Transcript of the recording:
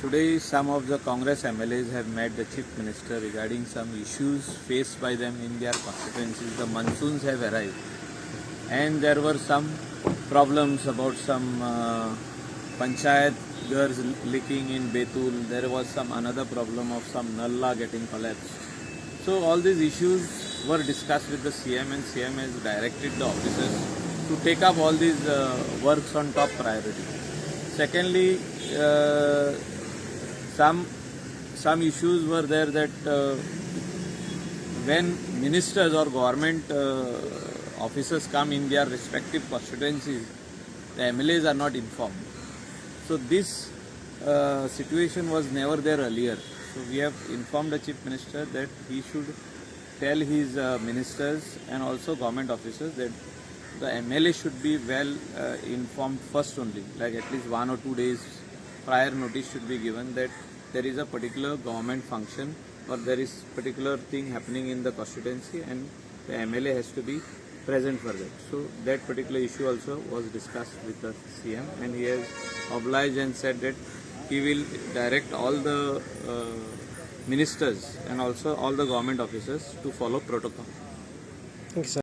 Today, some of the Congress MLAs have met the Chief Minister regarding some issues faced by them in their constituencies. The monsoons have arrived, and there were some problems about some panchayat girls leaking in Betul. There was some another problem of some nalla getting collapsed. So all these issues were discussed with the CM, and CM has directed the officers to take up all these works on top priority. Secondly, some issues were there that when ministers or government officers come in their respective constituencies, the MLAs are not informed. So this situation was never there earlier. So we have informed the Chief Minister that he should tell his ministers and also government officers that the MLA should be well informed first only, like at least 1 or 2 days prior notice should be given that there is a particular government function or there is particular thing happening in the constituency and the MLA has to be present for that. So that particular issue also was discussed with the CM, and he has obliged and said that he will direct all the ministers and also all the government officers to follow protocol. Thank you, sir.